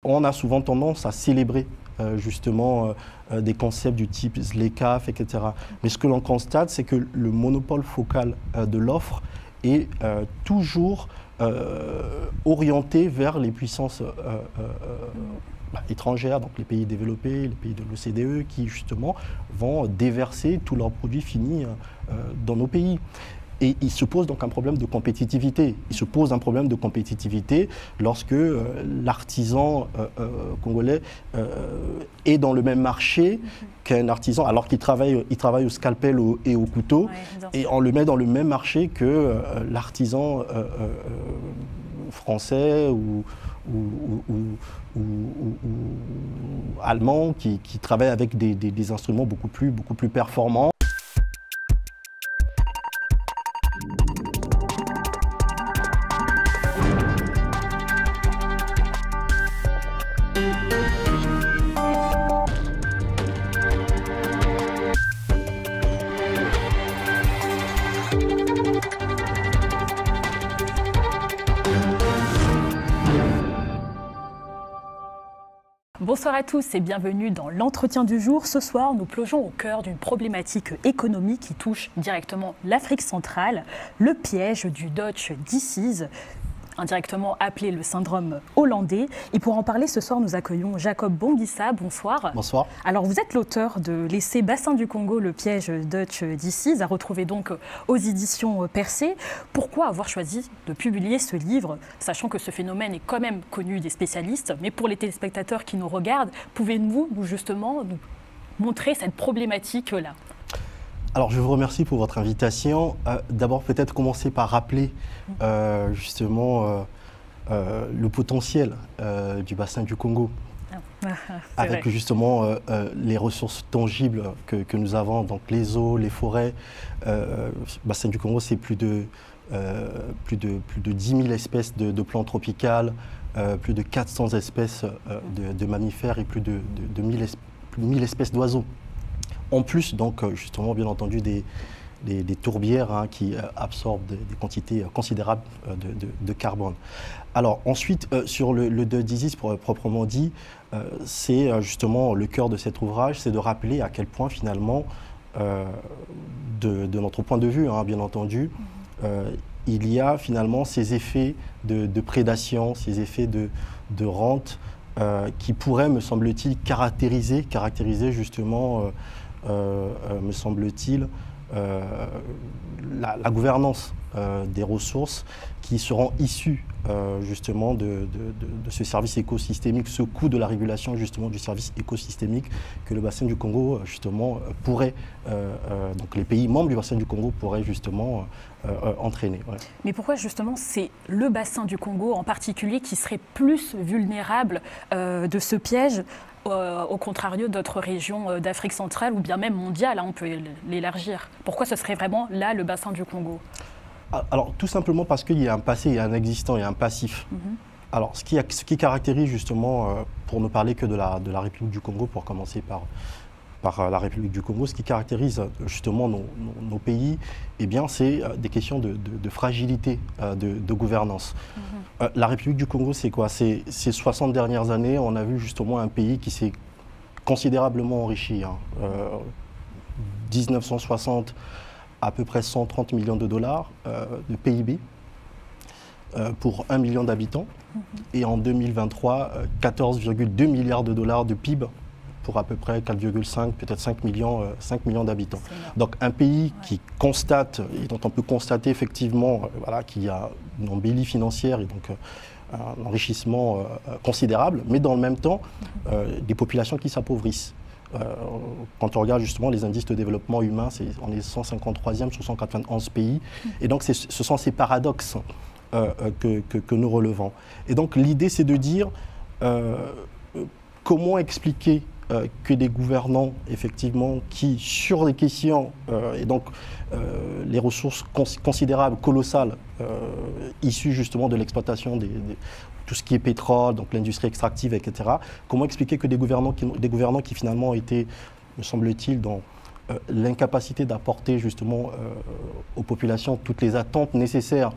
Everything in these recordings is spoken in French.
On a souvent tendance à célébrer justement des concepts du type ZLECAf, etc. Mais ce que l'on constate, c'est que le monopole focal de l'offre est toujours orienté vers les puissances étrangères, donc les pays développés, les pays de l'OCDE, qui justement vont déverser tous leurs produits finis dans nos pays. Et il se pose donc un problème de compétitivité. Il se pose un problème de compétitivité lorsque l'artisan congolais est dans le même marché qu'un artisan, alors qu'il travaille au scalpel et au couteau, et on le met dans le même marché que l'artisan français ou allemand qui travaille avec des instruments beaucoup plus performants. Bonsoir à tous et bienvenue dans l'entretien du jour. Ce soir, nous plongeons au cœur d'une problématique économique qui touche directement l'Afrique centrale, le piège du Dutch Disease, indirectement appelé le syndrome hollandais. Et pour en parler ce soir, nous accueillons Jacob Bonguissa. Bonsoir. Bonsoir. Alors vous êtes l'auteur de l'essai Bassin du Congo, le piège Dutch Disease, à retrouver donc aux éditions Percé. Pourquoi avoir choisi de publier ce livre, sachant que ce phénomène est quand même connu des spécialistes, mais pour les téléspectateurs qui nous regardent, pouvez-vous justement nous montrer cette problématique-là ? Alors, je vous remercie pour votre invitation. D'abord, peut-être commencer par rappeler justement le potentiel du bassin du Congo, avec vrai. Justement les ressources tangibles que nous avons, donc les eaux, les forêts. Le bassin du Congo, c'est plus de 10 000 espèces de plantes tropicales, plus de 400 espèces de mammifères et plus de 1000 espèces d'oiseaux. En plus, donc, justement, bien entendu, des tourbières qui absorbent des quantités considérables de carbone. Alors ensuite, sur le Dutch Disease proprement dit, c'est justement le cœur de cet ouvrage, c'est de rappeler à quel point finalement, de notre point de vue, bien entendu, il y a finalement ces effets de prédation, ces effets de rente qui pourraient, me semble-t-il, caractériser justement me semble-t-il, la gouvernance des ressources qui seront issues justement de ce service écosystémique, ce coût de la régulation justement du service écosystémique que le bassin du Congo justement pourrait, donc les pays membres du bassin du Congo pourraient justement entraîner. Ouais. Mais pourquoi justement c'est le bassin du Congo en particulier qui serait plus vulnérable de ce piège au contrario d'autres régions d'Afrique centrale ou bien même mondiale, on peut l'élargir. Pourquoi ce serait vraiment là le bassin du Congo ? Alors tout simplement parce qu'il y a un passé, il y a un existant, il y a un passif. Alors ce qui caractérise justement, pour ne parler que de la République du Congo, pour commencer par la République du Congo, ce qui caractérise justement nos pays, eh bien, c'est des questions de fragilité de gouvernance. La République du Congo, c'est quoi? Ces 60 dernières années, on a vu justement un pays qui s'est considérablement enrichi. 1960, à peu près 130 millions de dollars de PIB pour 1 million d'habitants. Et en 2023, 14,2 milliards de dollars de PIB pour à peu près 4,5, peut-être 5 millions d'habitants. Donc un pays qui constate, et dont on peut constater effectivement qu'il y a une embellie financière et donc un enrichissement considérable, mais dans le même temps, des populations qui s'appauvrissent. Quand on regarde justement les indices de développement humain, on est 153e sur 191 pays. Et donc ce sont ces paradoxes que nous relevons. Et donc l'idée, c'est de dire comment expliquer que des gouvernants, effectivement, qui, sur des questions, et donc les ressources considérables, colossales, issues justement de l'exploitation de tout ce qui est pétrole, donc l'industrie extractive, etc., comment expliquer que des gouvernants qui finalement étaient, me semble-t-il, dans l'incapacité d'apporter justement aux populations toutes les attentes nécessaires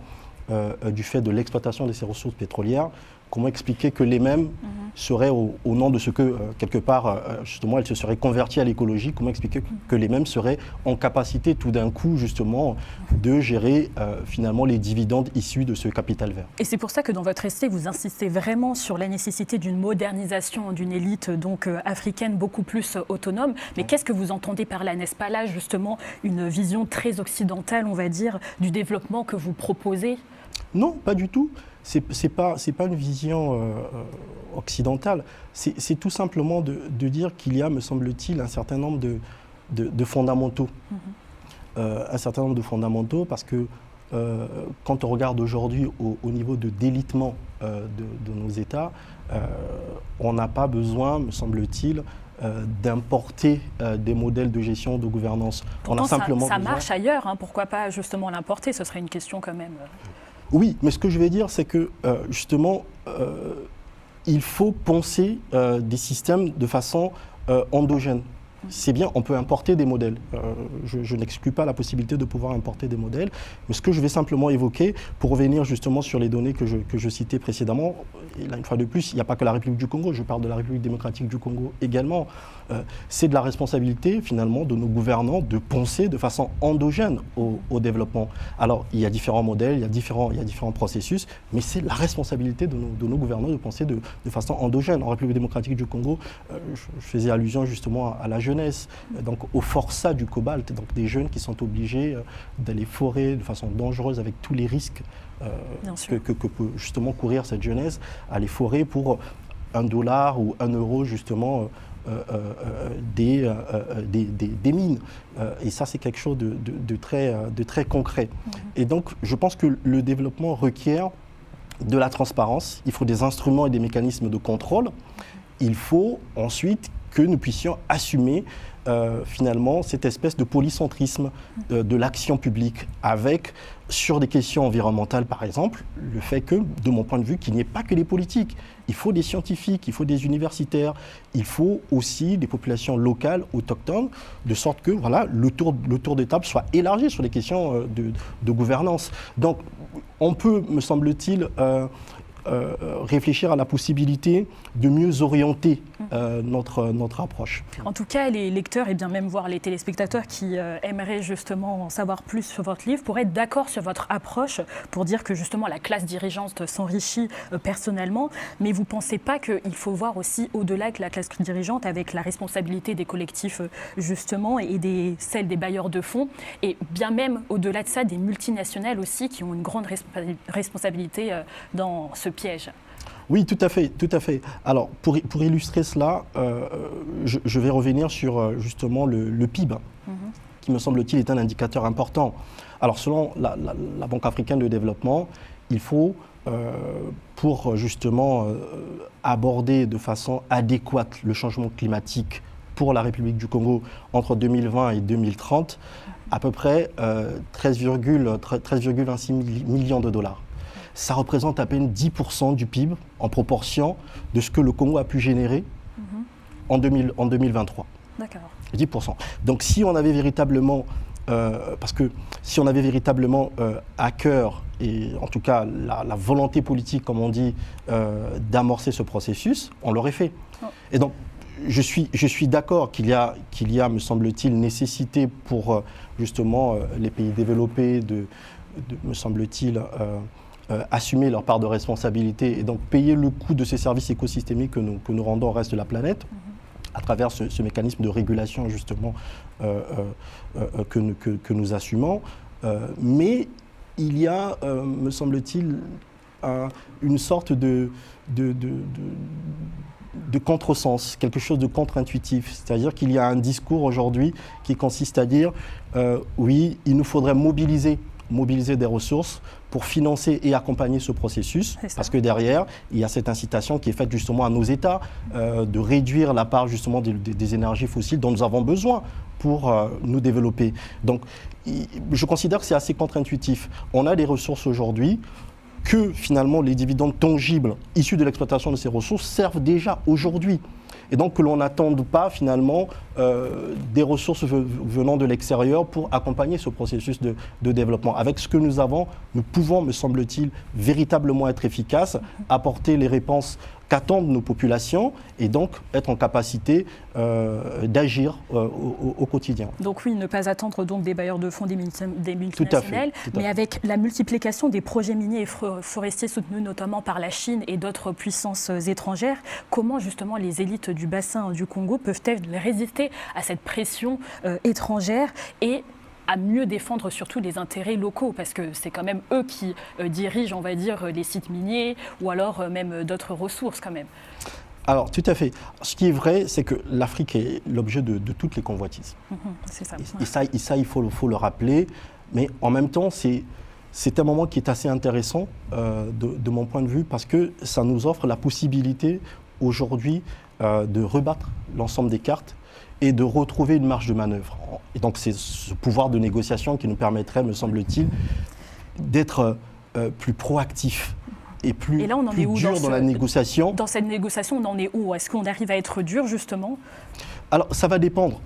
du fait de l'exploitation de ces ressources pétrolières, Comment expliquer que les mêmes seraient au nom de ce que, quelque part, justement, elles se seraient converties à l'écologie? Comment expliquer que les mêmes seraient en capacité tout d'un coup, justement, de gérer finalement les dividendes issus de ce capital vert? Et c'est pour ça que dans votre essai, vous insistez vraiment sur la nécessité d'une modernisation d'une élite donc africaine beaucoup plus autonome. Mais qu'est-ce que vous entendez par là? N'est-ce pas là, justement, une vision très occidentale, on va dire, du développement que vous proposez? Non, pas du tout. C'est pas une vision occidentale. C'est tout simplement de dire qu'il y a, me semble-t-il, un certain nombre de fondamentaux. Un certain nombre de fondamentaux parce que quand on regarde aujourd'hui au niveau de délitement de nos États, on n'a pas besoin, me semble-t-il, d'importer des modèles de gestion, de gouvernance. Pourtant, ça marche ailleurs, hein. Pourquoi pas justement l'importer? Ce serait une question quand même. Oui, mais ce que je vais dire, c'est que justement, il faut penser des systèmes de façon endogène. C'est bien, on peut importer des modèles. Je n'exclus pas la possibilité de pouvoir importer des modèles. Mais ce que je vais simplement évoquer, pour revenir justement sur les données que je citais précédemment, et là, une fois de plus, il n'y a pas que la République du Congo, je parle de la République démocratique du Congo également. C'est de la responsabilité, finalement, de nos gouvernants de penser de façon endogène au développement. Alors, il y a différents modèles, il y a différents processus, mais c'est la responsabilité de nos gouvernants de penser de façon endogène. En République démocratique du Congo, je faisais allusion justement à la jeunesse, donc au forçat du cobalt, donc des jeunes qui sont obligés d'aller forer de façon dangereuse avec tous les risques que peut justement courir cette jeunesse, aller forer pour $1 ou €, justement, des mines. Et ça, c'est quelque chose de très concret. Et donc, je pense que le développement requiert de la transparence, il faut des instruments et des mécanismes de contrôle. Il faut ensuite que nous puissions assumer finalement cette espèce de polycentrisme de l'action publique avec, sur des questions environnementales par exemple, le fait que, de mon point de vue, qu'il n'y ait pas que les politiques. Il faut des scientifiques, il faut des universitaires, il faut aussi des populations locales, autochtones, de sorte que voilà, le tour de table soit élargi sur les questions de gouvernance. Donc on peut, me semble-t-il, réfléchir à la possibilité de mieux orienter notre approche. En tout cas, les lecteurs et bien même voir les téléspectateurs qui aimeraient justement en savoir plus sur votre livre pourraient être d'accord sur votre approche pour dire que justement la classe dirigeante s'enrichit personnellement, mais vous ne pensez pas qu'il faut voir aussi au-delà que la classe dirigeante avec la responsabilité des collectifs justement et celle des bailleurs de fonds et bien même au-delà de ça des multinationales aussi qui ont une grande responsabilité dans ce piège? Oui, tout à fait, tout à fait. Alors, pour illustrer cela, je vais revenir sur justement le PIB, qui me semble-t-il est un indicateur important. Alors, selon la Banque africaine de développement, il faut, pour justement aborder de façon adéquate le changement climatique pour la République du Congo entre 2020 et 2030, à peu près 13,6 millions de dollars. Ça représente à peine 10% du PIB en proportion de ce que le Congo a pu générer en 2023. D'accord. 10%. Donc si on avait véritablement, parce que si on avait véritablement à cœur, et en tout cas la volonté politique, comme on dit, d'amorcer ce processus, on l'aurait fait. Oh. Et donc, je suis d'accord qu'il y a, me semble-t-il, nécessité pour justement les pays développés me semble-t-il, assumer leur part de responsabilité et donc payer le coût de ces services écosystémiques que nous rendons au reste de la planète à travers ce mécanisme de régulation justement que nous assumons. Mais il y a, me semble-t-il, une sorte de contresens, quelque chose de contre-intuitif. C'est-à-dire qu'il y a un discours aujourd'hui qui consiste à dire oui, il nous faudrait mobiliser des ressources pour financer et accompagner ce processus, parce que derrière, il y a cette incitation qui est faite justement à nos États de réduire la part justement des énergies fossiles dont nous avons besoin pour nous développer. Donc, je considère que c'est assez contre-intuitif. On a des ressources aujourd'hui que finalement les dividendes tangibles issus de l'exploitation de ces ressources servent déjà aujourd'hui. Et donc que l'on n'attende pas finalement des ressources venant de l'extérieur pour accompagner ce processus de développement. Avec ce que nous avons, nous pouvons, me semble-t-il, véritablement être efficaces, apporter les réponses qu'attendent nos populations et donc être en capacité d'agir au quotidien. Donc oui, ne pas attendre donc des bailleurs de fonds des multinationales, tout à fait. Mais avec la multiplication des projets miniers et forestiers soutenus notamment par la Chine et d'autres puissances étrangères, comment justement les élites du bassin du Congo peuvent-elles résister à cette pression étrangère et à mieux défendre surtout les intérêts locaux, parce que c'est quand même eux qui dirigent, on va dire, les sites miniers ou alors même d'autres ressources quand même. Alors, tout à fait. Ce qui est vrai, c'est que l'Afrique est l'objet de toutes les convoitises. C'est ça. Et ça, il faut le rappeler. Mais en même temps, c'est un moment qui est assez intéressant de mon point de vue, parce que ça nous offre la possibilité aujourd'hui de rebattre l'ensemble des cartes et de retrouver une marge de manœuvre. Et donc c'est ce pouvoir de négociation qui nous permettrait, me semble-t-il, d'être plus proactif et plus dur dans la négociation. Dans cette négociation, on en est où? Est-ce qu'on arrive à être dur, justement? Alors ça va dépendre.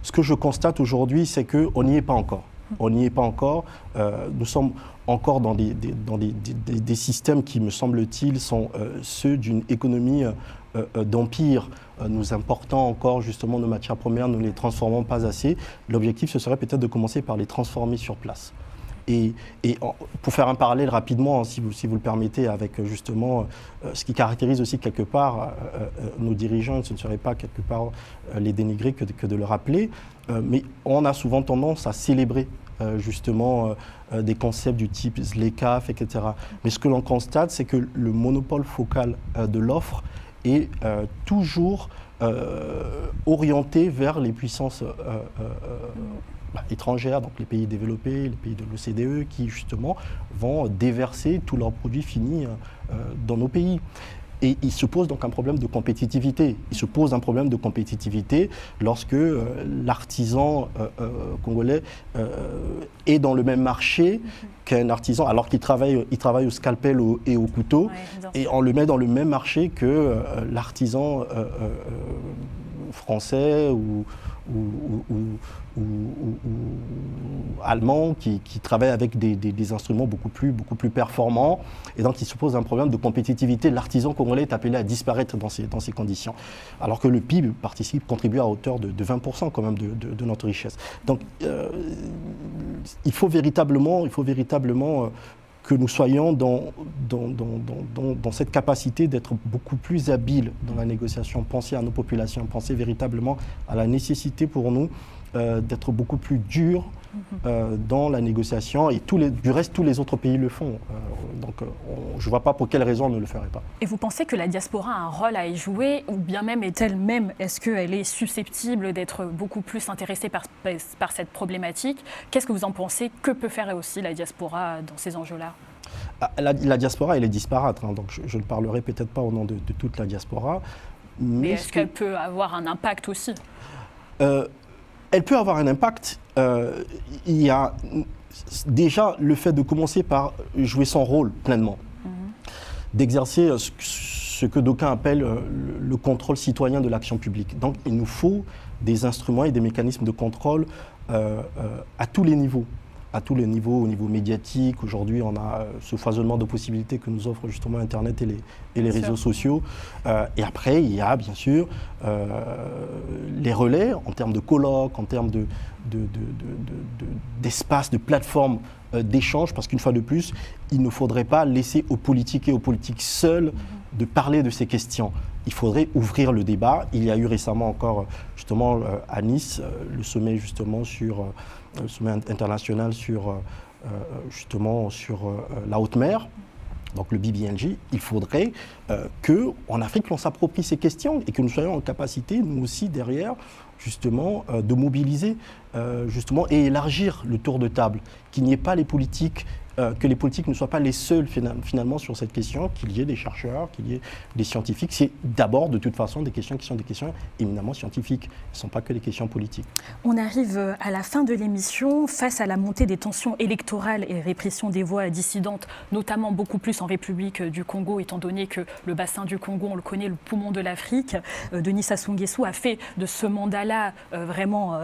Ce que je constate aujourd'hui, c'est qu'on n'y est pas encore. On n'y est pas encore. Nous sommes encore dans des systèmes qui, me semble-t-il, sont ceux d'une économie d'empire. Nous importons encore justement nos matières premières, nous ne les transformons pas assez. L'objectif, ce serait peut-être de commencer par les transformer sur place. Et pour faire un parallèle rapidement, si vous le permettez, avec justement ce qui caractérise aussi quelque part nos dirigeants, ce ne serait pas quelque part les dénigrer que de le rappeler, mais on a souvent tendance à célébrer justement des concepts du type ZLECAf, etc. Mais ce que l'on constate, c'est que le monopole focal de l'offre est toujours orienté vers les puissances étrangères, donc les pays développés, les pays de l'OCDE, qui justement vont déverser tous leurs produits finis dans nos pays. Et il se pose donc un problème de compétitivité. Il se pose un problème de compétitivité lorsque l'artisan congolais est dans le même marché qu'un artisan, alors qu'il travaille au scalpel et au couteau, et on le met dans le même marché que l'artisan français ou allemand qui travaille avec des instruments beaucoup plus performants. Et donc il se pose un problème de compétitivité. L'artisan congolais est appelé à disparaître dans ces conditions. Alors que le PIB contribue à hauteur de 20% quand même de notre richesse. Donc il faut véritablement que nous soyons dans cette capacité d'être beaucoup plus habiles dans la négociation, penser à nos populations, penser véritablement à la nécessité pour nous d'être beaucoup plus durs dans la négociation, et du reste, tous les autres pays le font. Je ne vois pas pour quelle raison on ne le ferait pas. Et vous pensez que la diaspora a un rôle à y jouer, ou bien même est-ce qu'elle est susceptible d'être beaucoup plus intéressée par cette problématique? Qu'est-ce que vous en pensez? Que peut faire aussi la diaspora dans ces enjeux-là? La diaspora, elle est disparate, donc je ne parlerai peut-être pas au nom de toute la diaspora. Mais est-ce qu'elle peut avoir un impact aussi? Elle peut avoir un impact. Il y a déjà le fait de commencer par jouer son rôle pleinement, d'exercer ce que d'aucuns appellent le contrôle citoyen de l'action publique. Donc il nous faut des instruments et des mécanismes de contrôle à tous les niveaux. Au niveau médiatique. Aujourd'hui, on a ce foisonnement de possibilités que nous offrent justement Internet et les réseaux sociaux. Et après, il y a bien sûr les relais en termes de colloques, en termes d'espace, de plateformes d'échange, parce qu'une fois de plus, il ne faudrait pas laisser aux politiques et aux politiques seuls de parler de ces questions. Il faudrait ouvrir le débat. Il y a eu récemment encore, justement, à Nice, le sommet justement le sommet international sur la haute mer, donc le BBNJ. Il faudrait qu'en Afrique, on s'approprie ces questions et que nous soyons en capacité, nous aussi, derrière, justement, de mobiliser justement, et élargir le tour de table, qu'il n'y ait pas les politiques que les politiques ne soient pas les seuls finalement sur cette question, qu'il y ait des chercheurs, qu'il y ait des scientifiques. C'est d'abord de toute façon des questions qui sont des questions éminemment scientifiques, ce ne sont pas que des questions politiques. On arrive à la fin de l'émission. Face à la montée des tensions électorales et répression des voix dissidentes, notamment beaucoup plus en République du Congo, étant donné que le bassin du Congo, on le connaît, le poumon de l'Afrique, Denis Sassou Nguesso a fait de ce mandat-là vraiment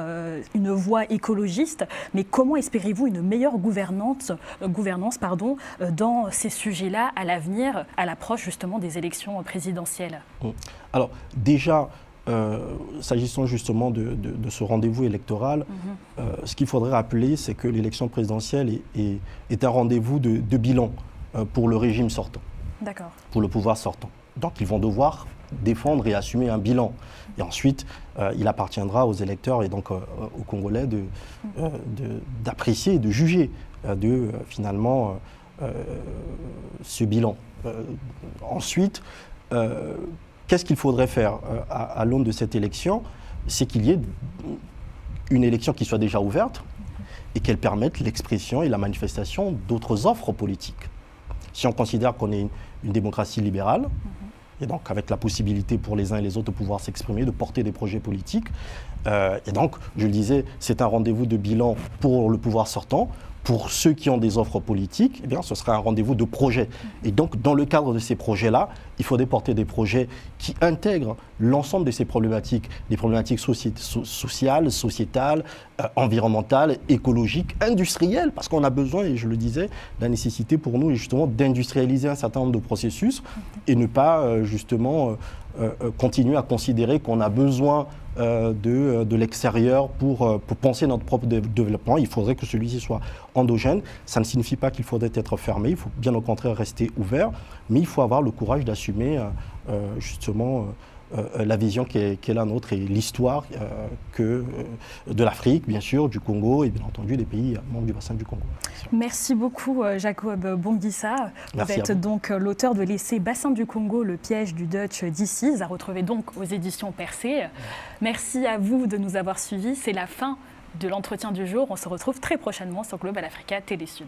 une voix écologiste. Mais comment espérez-vous une meilleure gouvernance dans ces sujets-là à l'avenir, à l'approche justement des élections présidentielles? Alors déjà, s'agissant justement de ce rendez-vous électoral, ce qu'il faudrait rappeler, c'est que l'élection présidentielle est un rendez-vous de bilan pour le régime sortant, pour le pouvoir sortant. Donc ils vont devoir défendre et assumer un bilan. Et ensuite, il appartiendra aux électeurs et donc aux Congolais d'apprécier et de juger finalement ce bilan. Ensuite, qu'est-ce qu'il faudrait faire à l'aune de cette élection? C'est qu'il y ait une élection qui soit déjà ouverte et qu'elle permette l'expression et la manifestation d'autres offres politiques. Si on considère qu'on est une démocratie libérale, et donc avec la possibilité pour les uns et les autres de pouvoir s'exprimer, de porter des projets politiques, et donc, je le disais, c'est un rendez-vous de bilan pour le pouvoir sortant. Pour ceux qui ont des offres politiques, eh bien, ce sera un rendez-vous de projets. Et donc, dans le cadre de ces projets-là, il faudrait porter des projets qui intègrent l'ensemble de ces problématiques, des problématiques sociales, sociétales, environnementales, écologiques, industrielles, parce qu'on a besoin, et je le disais, la nécessité pour nous est justement d'industrialiser un certain nombre de processus et ne pas justement continuer à considérer qu'on a besoin de l'extérieur pour penser notre propre développement. Il faudrait que celui-ci soit endogène. Ça ne signifie pas qu'il faudrait être fermé, il faut bien au contraire rester ouvert, mais il faut avoir le courage d'assumer justement la vision qui est la nôtre et l'histoire de l'Afrique, bien sûr, du Congo et bien entendu des pays membres du bassin du Congo. Merci beaucoup Jacob Bonguissa. Vous êtes donc l'auteur de l'essai Bassin du Congo, le piège du Dutch Disease, à retrouver donc aux éditions Percé. Merci à vous de nous avoir suivis. C'est la fin de l'entretien du jour. On se retrouve très prochainement sur Global Africa Télé Sud.